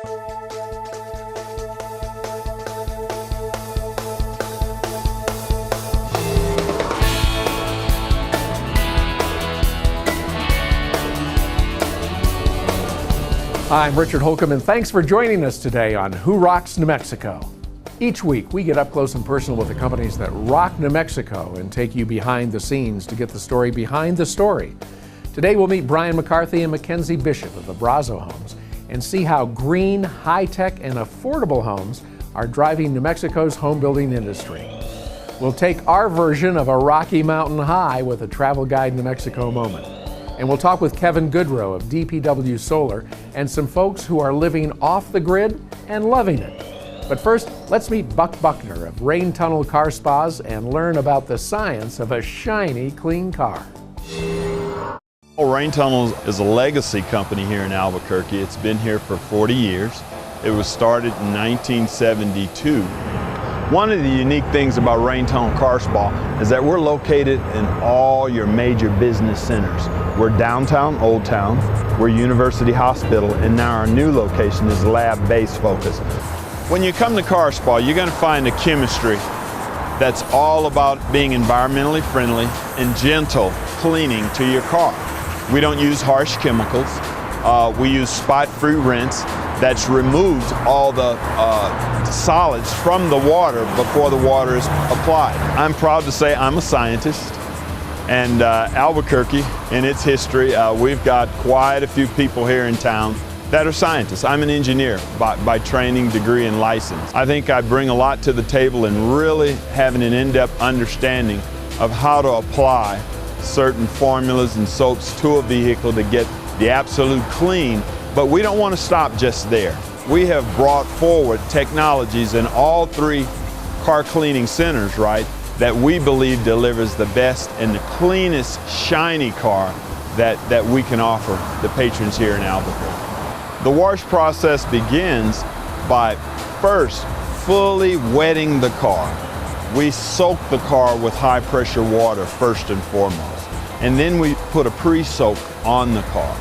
I'm Richard Holcomb, and thanks for joining us today on Who Rocks New Mexico. Each week, we get up close and personal with the companies that rock New Mexico and take you behind the scenes to get the story behind the story. Today, we'll meet Brian McCarthy and Mackenzie Bishop of Abrazo Homes and see how green, high-tech, and affordable homes are driving New Mexico's home building industry. We'll take our version of a Rocky Mountain High with a Travel Guide New Mexico moment. And we'll talk with Kevin Goodrow of DPW Solar and some folks who are living off the grid and loving it. But first, let's meet Buck Buckner of Rain Tunnel Car Spas and learn about the science of a shiny, clean car. Rain Tunnel is a legacy company here in Albuquerque. It's been here for 40 years. It was started in 1972. One of the unique things about Rain Tunnel Car Spa is that we're located in all your major business centers. We're downtown Old Town, we're University Hospital, and now our new location is lab-based focus. When you come to Car Spa, you're going to find a chemistry that's all about being environmentally friendly and gentle cleaning to your car. We don't use harsh chemicals. We use spot-free rinse that's removed all the solids from the water before the water is applied. I'm proud to say I'm a scientist, and Albuquerque, in its history, we've got quite a few people here in town that are scientists. I'm an engineer by training, degree, and license. I think I bring a lot to the table in really having an in-depth understanding of how to apply certain formulas and soaps to a vehicle to get the absolute clean. But we don't want to stop just there. We have brought forward technologies in all three car cleaning centers, right, that we believe delivers the best and the cleanest, shiny car that we can offer the patrons here in Albuquerque. The wash process begins by first fully wetting the car. We soak the car with high pressure water first and foremost, and then we put a pre-soak on the car.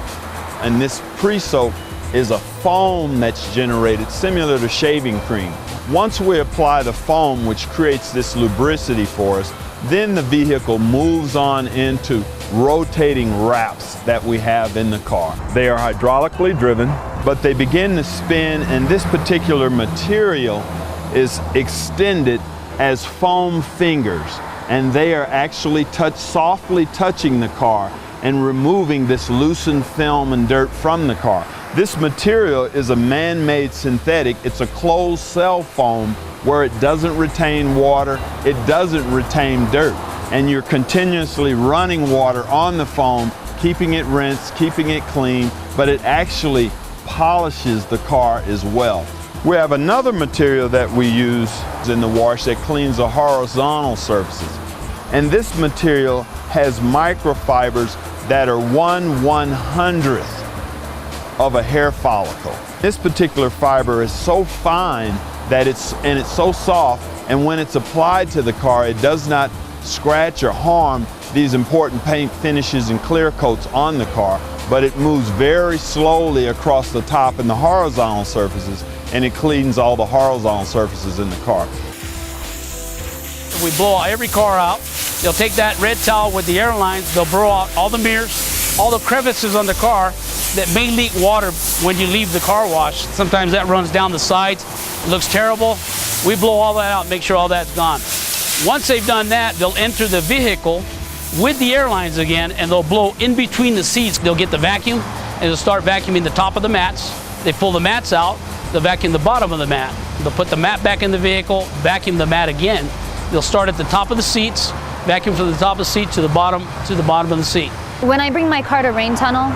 And this pre-soak is a foam that's generated similar to shaving cream. Once we apply the foam, which creates this lubricity for us, then the vehicle moves on into rotating wraps that we have in the car. They are hydraulically driven, but they begin to spin, and this particular material is extended as foam fingers, and they are actually softly touching the car and removing this loosened film and dirt from the car. This material is a man-made synthetic. It's a closed cell foam where it doesn't retain water, it doesn't retain dirt, and you're continuously running water on the foam, keeping it rinsed, keeping it clean, but it actually polishes the car as well. We have another material that we use in the wash that cleans the horizontal surfaces, and this material has microfibers that are 1/100th of a hair follicle. This particular fiber is so fine that it's so soft, and when it's applied to the car, it does not scratch or harm these important paint finishes and clear coats on the car, but it moves very slowly across the top and the horizontal surfaces, and it cleans all the horizontal surfaces in the car. We blow every car out. They'll take that red towel with the airlines, they'll blow out all the mirrors, all the crevices on the car that may leak water when you leave the car wash. Sometimes that runs down the sides, it looks terrible. We blow all that out, make sure all that's gone. Once they've done that, they'll enter the vehicle with the airlines again, and they'll blow in between the seats. They'll get the vacuum, and they'll start vacuuming the top of the mats. They pull the mats out, they'll vacuum the bottom of the mat. They'll put the mat back in the vehicle, vacuum the mat again. They'll start at the top of the seats, vacuum from the top of the seat to the bottom of the seat. When I bring my car to Rain Tunnel,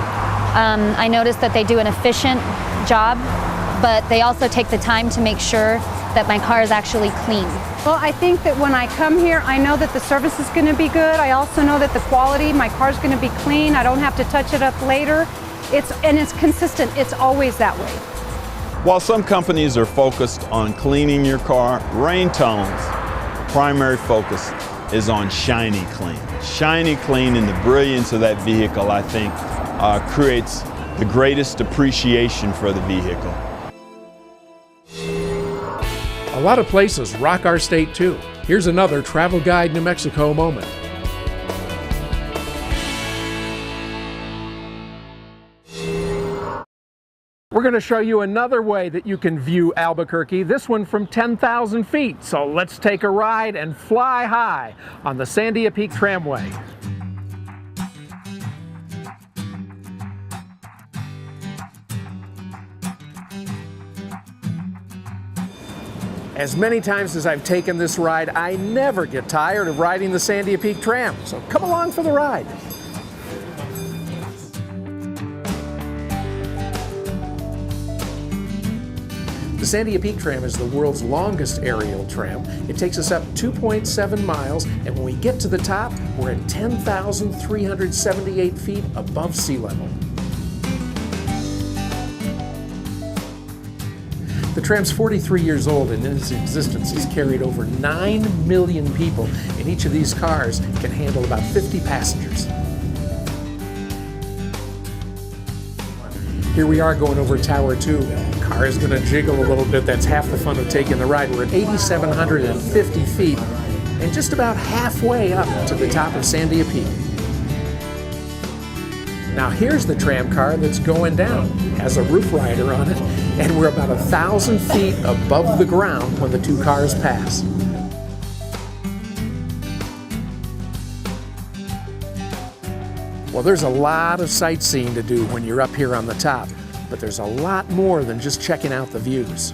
I notice that they do an efficient job, but they also take the time to make sure that my car is actually clean. Well, I think that when I come here, I know that the service is going to be good. I also know that the quality, my car's going to be clean. I don't have to touch it up later. It's consistent. It's always that way. While some companies are focused on cleaning your car, Rain Tunnel's primary focus is on shiny clean. Shiny clean, and the brilliance of that vehicle, I think, creates the greatest appreciation for the vehicle. A lot of places rock our state too. Here's another Travel Guide New Mexico moment. We're going to show you another way that you can view Albuquerque, this one from 10,000 feet. So let's take a ride and fly high on the Sandia Peak Tramway. As many times as I've taken this ride, I never get tired of riding the Sandia Peak Tram. So come along for the ride. The Sandia Peak Tram is the world's longest aerial tram. It takes us up 2.7 miles, and when we get to the top, we're at 10,378 feet above sea level. The tram's 43 years old, and in its existence has carried over 9 million people, and each of these cars can handle about 50 passengers. Here we are going over Tower 2. The car is going to jiggle a little bit. That's half the fun of taking the ride. We're at 8,750 feet and just about halfway up to the top of Sandia Peak. Now here's the tram car that's going down. It has a roof rider on it, and we're about 1,000 feet above the ground when the two cars pass. Well, there's a lot of sightseeing to do when you're up here on the top, but there's a lot more than just checking out the views.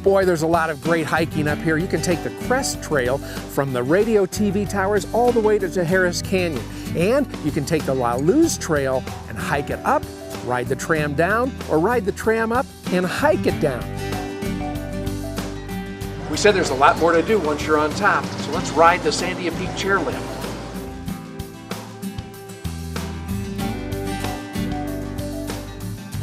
Boy, there's a lot of great hiking up here. You can take the Crest Trail from the radio TV towers all the way to Harris Canyon. And you can take the La Luz Trail and hike it up, ride the tram down, or ride the tram up and hike it down. We said there's a lot more to do once you're on top, so let's ride the Sandia Peak chairlift.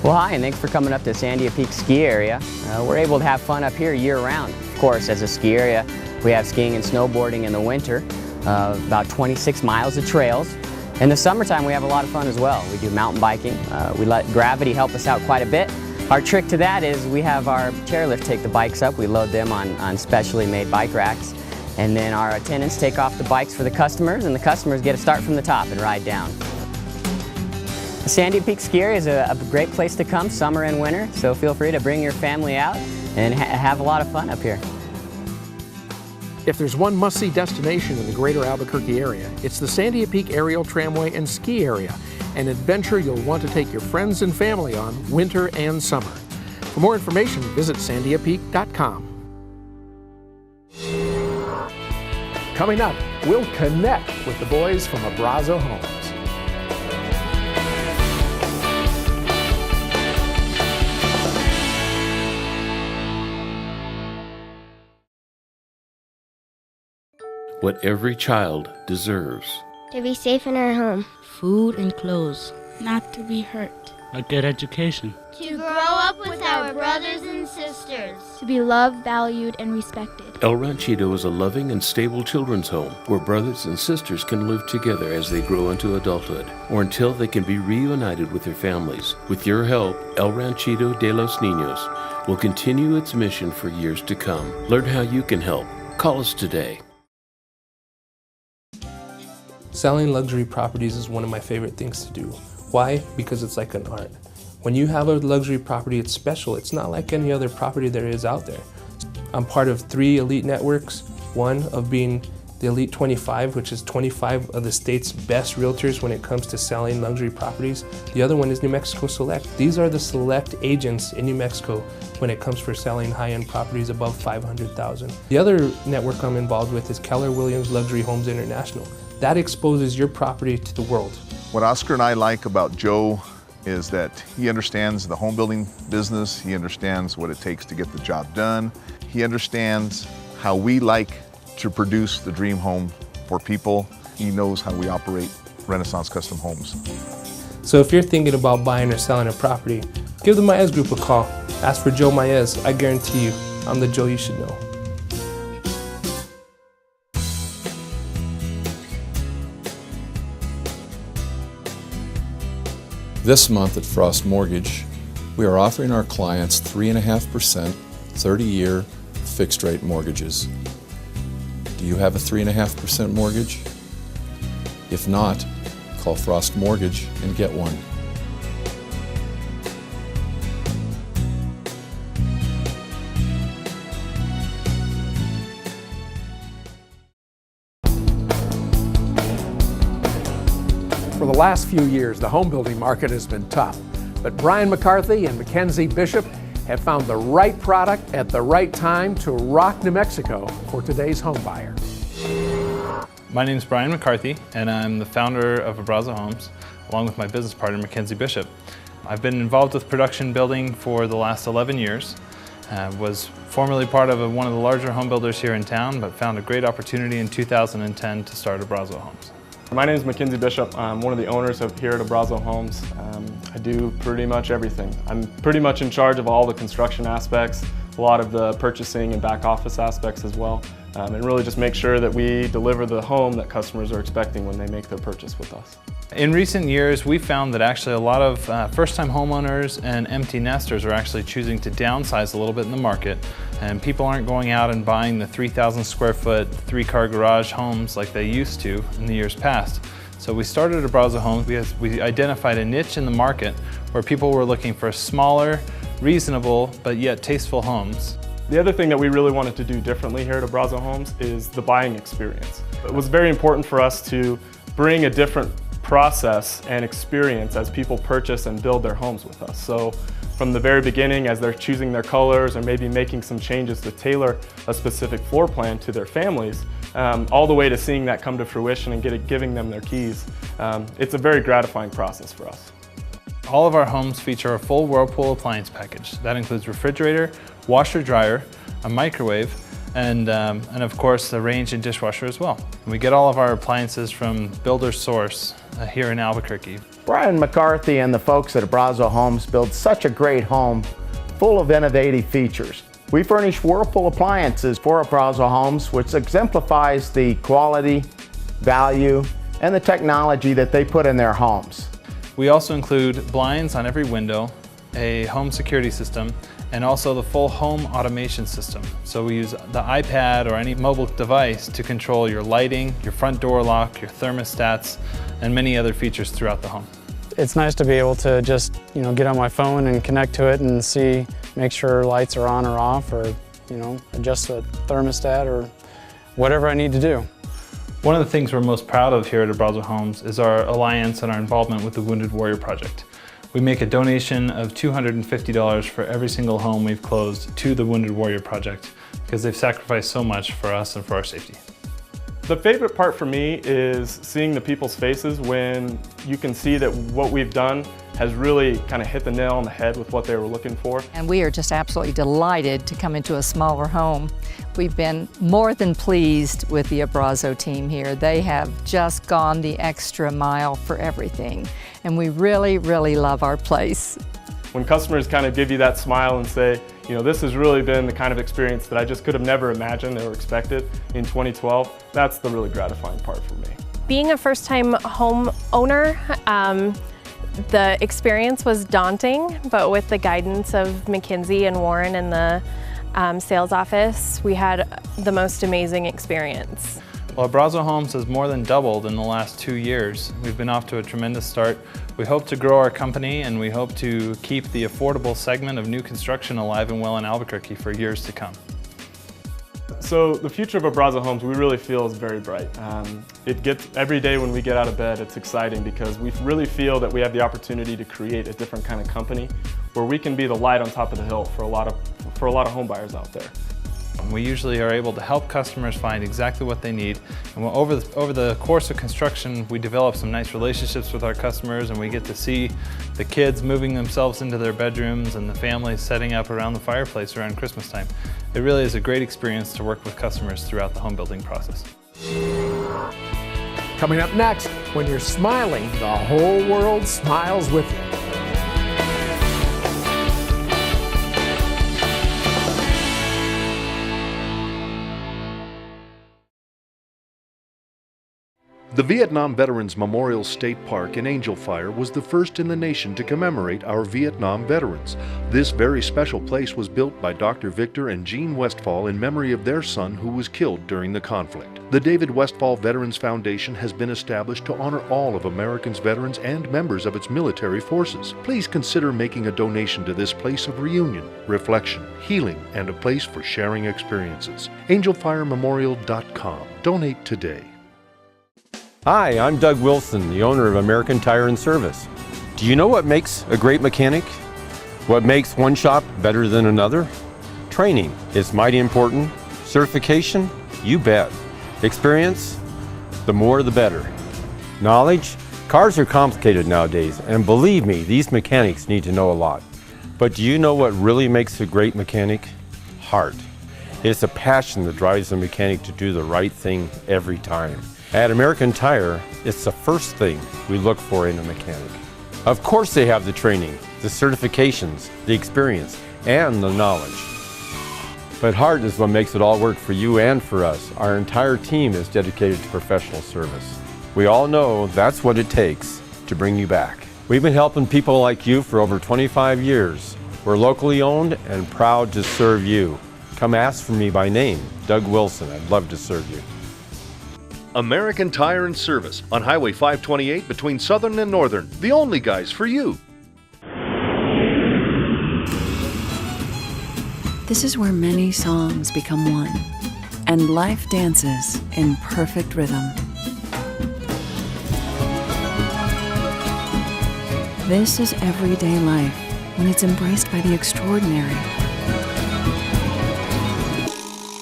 Well, hi, and thanks for coming up to Sandia Peak Ski Area. We're able to have fun up here year-round. Of course, as a ski area, we have skiing and snowboarding in the winter, about 26 miles of trails. In the summertime, we have a lot of fun as well. We do mountain biking. We let gravity help us out quite a bit. Our trick to that is we have our chairlift take the bikes up. We load them on specially made bike racks. And then our attendants take off the bikes for the customers, and the customers get to start from the top and ride down. The Sandia Peak Ski Area is a great place to come summer and winter, so feel free to bring your family out and have a lot of fun up here. If there's one must-see destination in the greater Albuquerque area, it's the Sandia Peak Aerial Tramway and Ski Area, an adventure you'll want to take your friends and family on winter and summer. For more information, visit sandiapeak.com. Coming up, we'll connect with the boys from Abrazo Homes. What every child deserves. To be safe in our home. Food and clothes. Not to be hurt. A good education. To grow up with our brothers and sisters. To be loved, valued, and respected. El Ranchito is a loving and stable children's home where brothers and sisters can live together as they grow into adulthood or until they can be reunited with their families. With your help, El Ranchito de los Niños will continue its mission for years to come. Learn how you can help. Call us today. Selling luxury properties is one of my favorite things to do. Why? Because it's like an art. When you have a luxury property, it's special. It's not like any other property there is out there. I'm part of 3 elite networks, one of being the Elite 25, which is 25 of the state's best realtors when it comes to selling luxury properties. The other one is New Mexico Select. These are the select agents in New Mexico when it comes for selling high-end properties above $500,000. The other network I'm involved with is Keller Williams Luxury Homes International. That exposes your property to the world. What Oscar and I like about Joe is that he understands the home building business. He understands what it takes to get the job done. He understands how we like to produce the dream home for people. He knows how we operate Renaissance Custom Homes. So if you're thinking about buying or selling a property, give the Maez Group a call. Ask for Joe Maez. I guarantee you, I'm the Joe you should know. This month at Frost Mortgage, we are offering our clients 3.5%, 30-year fixed rate mortgages. Do you have a 3.5% mortgage? If not, call Frost Mortgage and get one. For the last few years, the home building market has been tough, but Brian McCarthy and Mackenzie Bishop have found the right product at the right time to rock New Mexico for today's home buyer. My name is Brian McCarthy, and I'm the founder of Abrazo Homes, along with my business partner, Mackenzie Bishop. I've been involved with production building for the last 11 years. Was formerly part of one of the larger home builders here in town, but found a great opportunity in 2010 to start Abrazo Homes. My name is Mackenzie Bishop. I'm one of the owners here at Abrazo Homes. I do pretty much everything. I'm pretty much in charge of all the construction aspects, a lot of the purchasing and back office aspects as well, and really just make sure that we deliver the home that customers are expecting when they make their purchase with us. In recent years, we found that actually a lot of first-time homeowners and empty nesters are actually choosing to downsize a little bit in the market, and people aren't going out and buying the 3,000 square foot, 3-car garage homes like they used to in the years past. So we started Abrazo Homes because we identified a niche in the market where people were looking for smaller, reasonable, but yet tasteful homes. The other thing that we really wanted to do differently here at Abrazo Homes is the buying experience. It was very important for us to bring a different process and experience as people purchase and build their homes with us. So from the very beginning, as they're choosing their colors or maybe making some changes to tailor a specific floor plan to their families, all the way to seeing that come to fruition and giving them their keys, it's a very gratifying process for us. All of our homes feature a full Whirlpool appliance package. That includes refrigerator, washer dryer, a microwave, and of course the range and dishwasher as well. And we get all of our appliances from Builder Source here in Albuquerque. Brian McCarthy and the folks at Abrazo Homes build such a great home full of innovative features. We furnish Whirlpool appliances for Abrazo Homes, which exemplifies the quality, value, and the technology that they put in their homes. We also include blinds on every window, a home security system, and also the full home automation system. So we use the iPad or any mobile device to control your lighting, your front door lock, your thermostats, and many other features throughout the home. It's nice to be able to just, get on my phone and connect to it and see, make sure lights are on or off, or, adjust the thermostat or whatever I need to do. One of the things we're most proud of here at Abrazo Homes is our alliance and our involvement with the Wounded Warrior Project. We make a donation of $250 for every single home we've closed to the Wounded Warrior Project because they've sacrificed so much for us and for our safety. The favorite part for me is seeing the people's faces when you can see that what we've done has really kind of hit the nail on the head with what they were looking for. And we are just absolutely delighted to come into a smaller home. We've been more than pleased with the Abrazo team here. They have just gone the extra mile for everything. And we really, really love our place. When customers kind of give you that smile and say, this has really been the kind of experience that I just could have never imagined or expected in 2012, that's the really gratifying part for me. Being a first-time home owner, the experience was daunting, but with the guidance of Mackenzie and Warren in the sales office, we had the most amazing experience. Well, Abrazo Homes has more than doubled in the last 2 years. We've been off to a tremendous start. We hope to grow our company, and we hope to keep the affordable segment of new construction alive and well in Albuquerque for years to come. So the future of Abrazo Homes, we really feel is very bright. Every day when we get out of bed, it's exciting because we really feel that we have the opportunity to create a different kind of company where we can be the light on top of the hill for a lot of home buyers out there. We usually are able to help customers find exactly what they need. And over the course of construction, we develop some nice relationships with our customers, and we get to see the kids moving themselves into their bedrooms and the families setting up around the fireplace around Christmas time. It really is a great experience to work with customers throughout the home building process. Coming up next, when you're smiling, the whole world smiles with you. The Vietnam Veterans Memorial State Park in Angel Fire was the first in the nation to commemorate our Vietnam veterans. This very special place was built by Dr. Victor and Jean Westphal in memory of their son who was killed during the conflict. The David Westphal Veterans Foundation has been established to honor all of America's veterans and members of its military forces. Please consider making a donation to this place of reunion, reflection, healing, and a place for sharing experiences. AngelFireMemorial.com. Donate today. Hi, I'm Doug Wilson, the owner of American Tire and Service. Do you know what makes a great mechanic? What makes one shop better than another? Training is mighty important. Certification? You bet. Experience? The more the better. Knowledge? Cars are complicated nowadays, and believe me, these mechanics need to know a lot. But do you know what really makes a great mechanic? Heart. It's a passion that drives a mechanic to do the right thing every time. At American Tire, it's the first thing we look for in a mechanic. Of course they have the training, the certifications, the experience, and the knowledge. But heart is what makes it all work for you and for us. Our entire team is dedicated to professional service. We all know that's what it takes to bring you back. We've been helping people like you for over 25 years. We're locally owned and proud to serve you. Come ask for me by name, Doug Wilson. I'd love to serve you. American Tire and Service on Highway 528 between Southern and Northern. The only guys for you. This is where many songs become one, and life dances in perfect rhythm. This is everyday life when it's embraced by the extraordinary.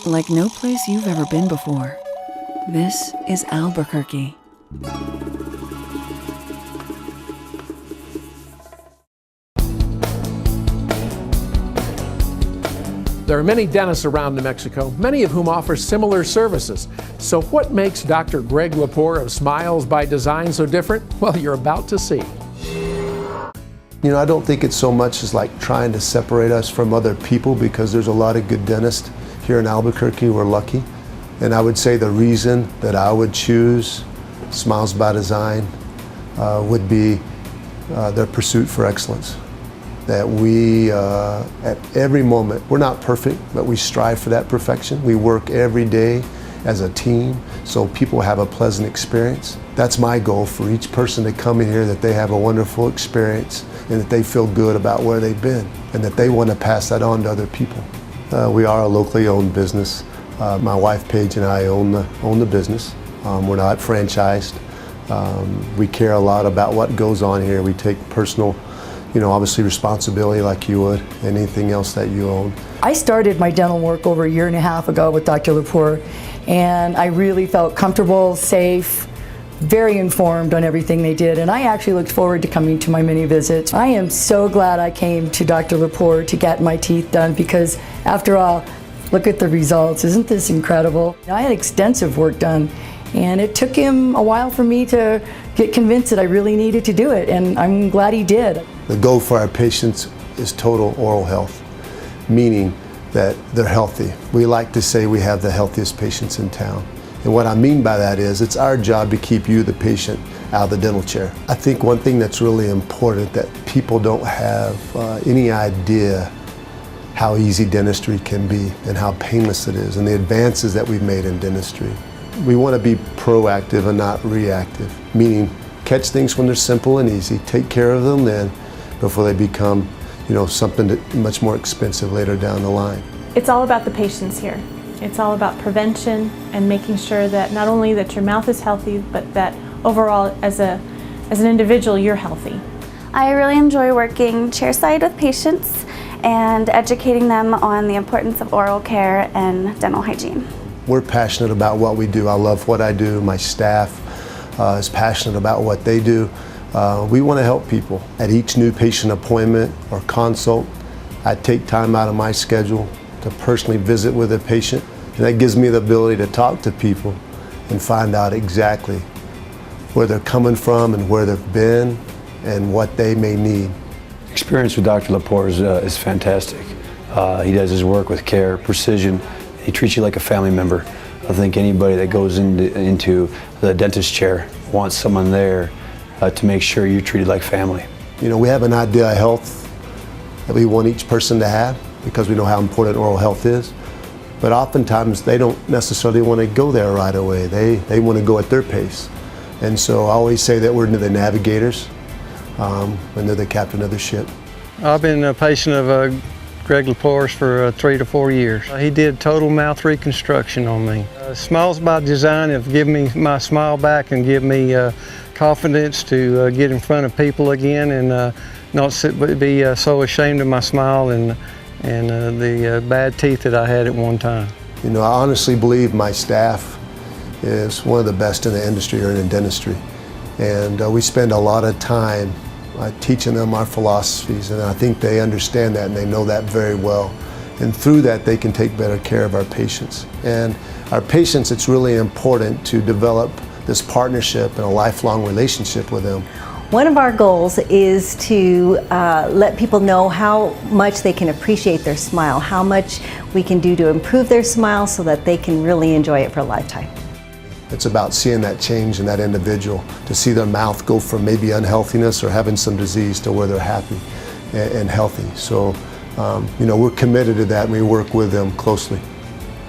Like no place you've ever been before. This is Albuquerque. There are many dentists around New Mexico, many of whom offer similar services. So what makes Dr. Greg Lepore of Smiles by Design so different? Well, you're about to see. You know, I don't think it's so much as like trying to separate us from other people, because there's a lot of good dentists here in Albuquerque. We're lucky. And I would say the reason that I would choose Smiles by Design would be their pursuit for excellence. That we, at every moment, we're not perfect, but we strive for that perfection. We work every day as a team so people have a pleasant experience. That's my goal for each person to come in here, that they have a wonderful experience and that they feel good about where they've been and that they want to pass that on to other people. We are a locally owned business. My wife Paige and I own the business. We're not franchised. We care a lot about what goes on here. We take personal, obviously responsibility like you would anything else that you own. I started my dental work over a year and a half ago with Dr. Lepore, and I really felt comfortable, safe, very informed on everything they did, and I actually looked forward to coming to my many visits. I am so glad I came to Dr. Lepore to get my teeth done, because after all, look at the results. Isn't this incredible? I had extensive work done, and it took him a while for me to get convinced that I really needed to do it, and I'm glad he did. The goal for our patients is total oral health, meaning that they're healthy. We like to say we have the healthiest patients in town. And what I mean by that is it's our job to keep you, the patient, out of the dental chair. I think one thing that's really important that people don't have any idea how easy dentistry can be and how painless it is and the advances that we've made in dentistry. We want to be proactive and not reactive, meaning catch things when they're simple and easy, take care of them then before they become, something much more expensive later down the line. It's all about the patients here. It's all about prevention and making sure that not only that your mouth is healthy, but that overall as an individual you're healthy. I really enjoy working chairside with patients and educating them on the importance of oral care and dental hygiene. We're passionate about what we do. I love what I do. My staff is passionate about what they do. We want to help people. At each new patient appointment or consult, I take time out of my schedule to personally visit with a patient, and that gives me the ability to talk to people and find out exactly where they're coming from and where they've been and what they may need. Experience with Dr. Lepore is fantastic. He does his work with care, precision. He treats you like a family member. I think anybody that goes into the dentist chair wants someone there to make sure you're treated like family. You know, we have an idea of health that we want each person to have because we know how important oral health is. But oftentimes they don't necessarily want to go there right away. They want to go at their pace. And so I always say that we're the navigators when they're the captain of the ship. I've been a patient of Greg Laporte for 3 to 4 years. He did total mouth reconstruction on me. Smiles by Design have given me my smile back and give me confidence to get in front of people again and not be so ashamed of my smile and the bad teeth that I had at one time. You know, I honestly believe my staff is one of the best in the industry or in dentistry. And we spend a lot of time teaching them our philosophies, and I think they understand that and they know that very well. And through that, they can take better care of our patients. And our patients, it's really important to develop this partnership and a lifelong relationship with them. One of our goals is to let people know how much they can appreciate their smile, how much we can do to improve their smile so that they can really enjoy it for a lifetime. It's about seeing that change in that individual, to see their mouth go from maybe unhealthiness or having some disease to where they're happy and healthy. So, you know, we're committed to that and we work with them closely.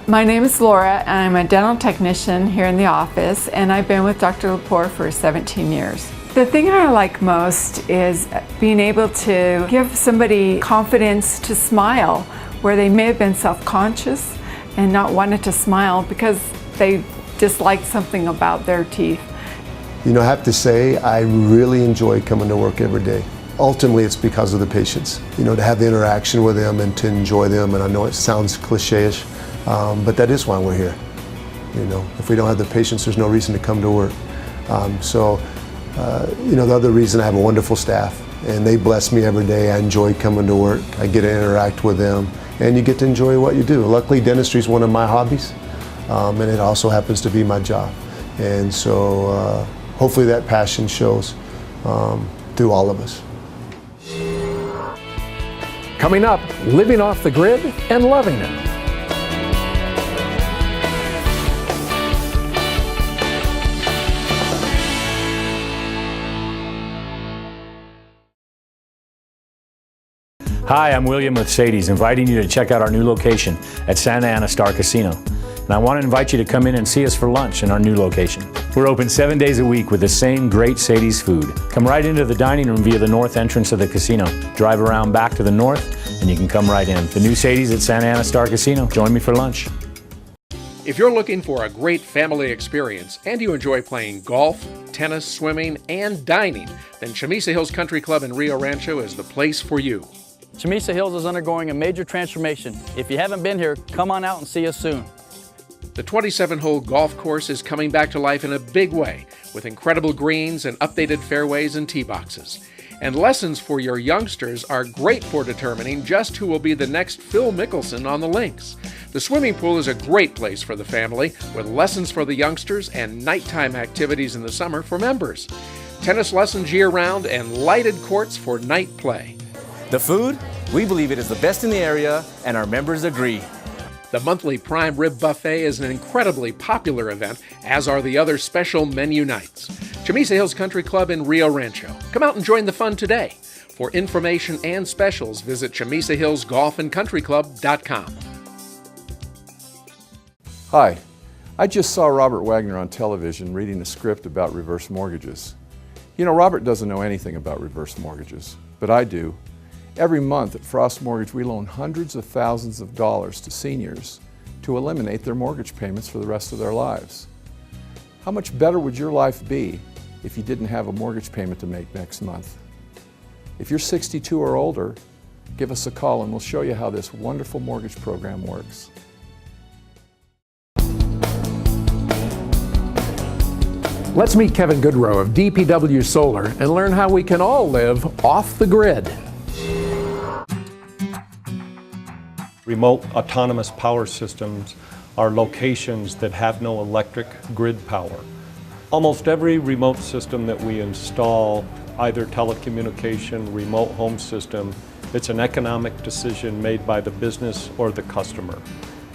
My name is Laura and I'm a dental technician here in the office, and I've been with Dr. Laporte for 17 years. The thing I like most is being able to give somebody confidence to smile where they may have been self-conscious and not wanted to smile because they disliked something about their teeth. You know, I have to say, I really enjoy coming to work every day. Ultimately, it's because of the patients. You know, to have the interaction with them and to enjoy them, and I know it sounds cliche-ish, but that is why we're here. You know, if we don't have the patients, there's no reason to come to work. You know, the other reason, I have a wonderful staff, and they bless me every day. I enjoy coming to work. I get to interact with them, and you get to enjoy what you do. Luckily, dentistry is one of my hobbies, and it also happens to be my job. And so hopefully that passion shows through all of us. Coming up, living off the grid and loving it. Hi, I'm William with Sadie's, inviting you to check out our new location at Santa Ana Star Casino. And I want to invite you to come in and see us for lunch in our new location. We're open 7 days a week with the same great Sadie's food. Come right into the dining room via the north entrance of the casino. Drive around back to the north and you can come right in. The new Sadie's at Santa Ana Star Casino. Join me for lunch. If you're looking for a great family experience and you enjoy playing golf, tennis, swimming, and dining, then Chamisa Hills Country Club in Rio Rancho is the place for you. Chamisa Hills is undergoing a major transformation. If you haven't been here, come on out and see us soon. The 27-hole golf course is coming back to life in a big way, with incredible greens and updated fairways and tee boxes. And lessons for your youngsters are great for determining just who will be the next Phil Mickelson on the links. The swimming pool is a great place for the family, with lessons for the youngsters and nighttime activities in the summer for members. Tennis lessons year-round and lighted courts for night play. The food? We believe it is the best in the area, and our members agree. The monthly Prime Rib Buffet is an incredibly popular event, as are the other special menu nights. Chamisa Hills Country Club in Rio Rancho. Come out and join the fun today. For information and specials, visit ChamisaHillsGolfAndCountryClub.com. Hi, I just saw Robert Wagner on television reading a script about reverse mortgages. You know, Robert doesn't know anything about reverse mortgages, but I do. Every month at Frost Mortgage, we loan hundreds of thousands of dollars to seniors to eliminate their mortgage payments for the rest of their lives. How much better would your life be if you didn't have a mortgage payment to make next month? If you're 62 or older, give us a call and we'll show you how this wonderful mortgage program works. Let's meet Kevin Goodrow of DPW Solar and learn how we can all live off the grid. Remote autonomous power systems are locations that have no electric grid power. Almost every remote system that we install, either telecommunication, remote home system, it's an economic decision made by the business or the customer.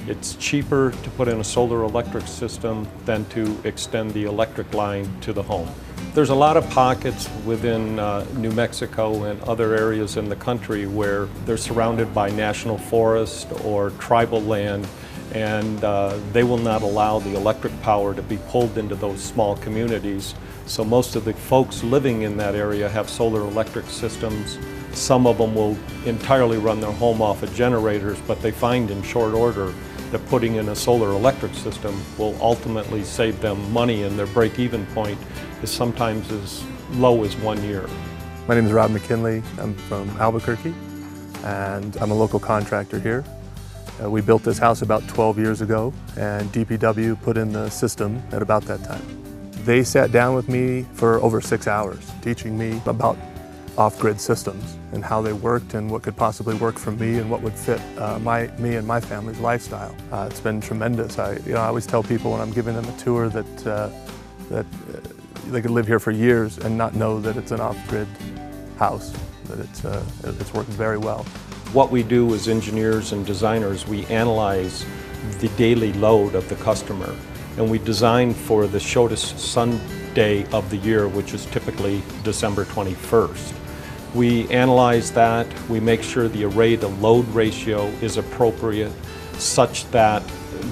It's cheaper to put in a solar electric system than to extend the electric line to the home. There's a lot of pockets within New Mexico and other areas in the country where they're surrounded by national forest or tribal land, and they will not allow the electric power to be pulled into those small communities. So most of the folks living in that area have solar electric systems. Some of them will entirely run their home off of generators, but they find in short order that putting in a solar electric system will ultimately save them money, and their break-even point is sometimes as low as 1 year. My name is Rob McKinley. I'm from Albuquerque, and I'm a local contractor here. We built this house about 12 years ago, and DPW put in the system at about that time. They sat down with me for over 6 hours, teaching me about off-grid systems and how they worked and what could possibly work for me and what would fit me and my family's lifestyle. It's been tremendous. I always tell people when I'm giving them a tour that they could live here for years and not know that it's an off-grid house, that it's worked very well. What we do as engineers and designers, we analyze the daily load of the customer, and we design for the shortest sun day of the year, which is typically December 21st. We analyze that, we make sure the array to load ratio is appropriate such that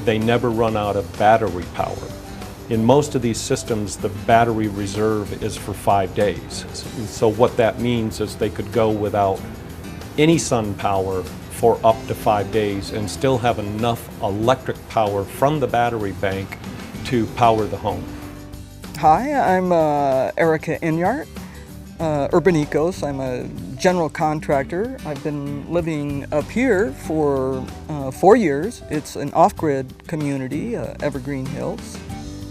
they never run out of battery power. In most of these systems, the battery reserve is for 5 days. So what that means is they could go without any sun power for up to 5 days and still have enough electric power from the battery bank to power the home. Hi, I'm Erica Inyart, Urban Ecos. I'm a general contractor. I've been living up here for 4 years. It's an off-grid community, Evergreen Hills.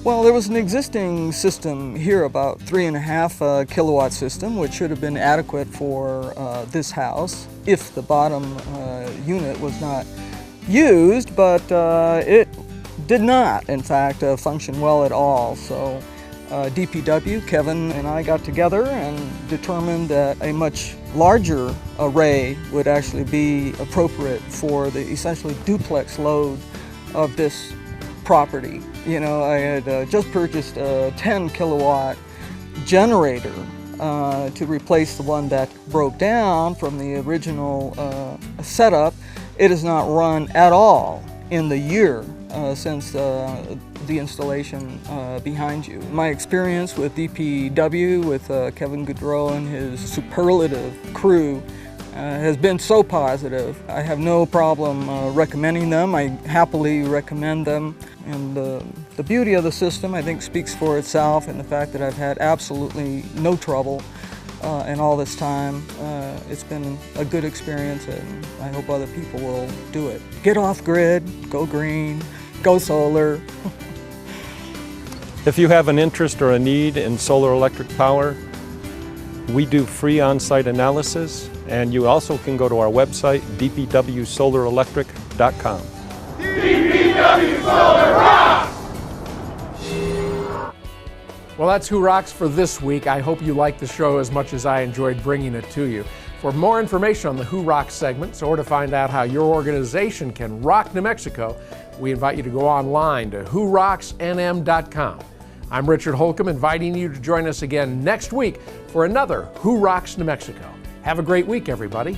Well, there was an existing system here, about 3.5 kilowatt system, which should have been adequate for this house if the bottom unit was not used, but it did not, in fact, function well at all. So DPW, Kevin and I got together and determined that a much larger array would actually be appropriate for the essentially duplex load of this property. You know, I had just purchased a 10 kilowatt generator to replace the one that broke down from the original setup. It has not run at all in the year since the installation behind you. My experience with DPW, with Kevin Goudreau and his superlative crew has been so positive. I have no problem recommending them. I happily recommend them. And the beauty of the system, I think, speaks for itself, and the fact that I've had absolutely no trouble in all this time. It's been a good experience, and I hope other people will do it. Get off grid, go green, go solar. If you have an interest or a need in solar electric power, we do free on-site analysis, and you also can go to our website, dpwsolarelectric.com. DPW Solar rocks! Well, that's Who Rocks for this week. I hope you liked the show as much as I enjoyed bringing it to you. For more information on the Who Rocks segments, or to find out how your organization can rock New Mexico, we invite you to go online to whorocksnm.com. I'm Richard Holcomb, inviting you to join us again next week for another Who Rocks New Mexico. Have a great week, everybody.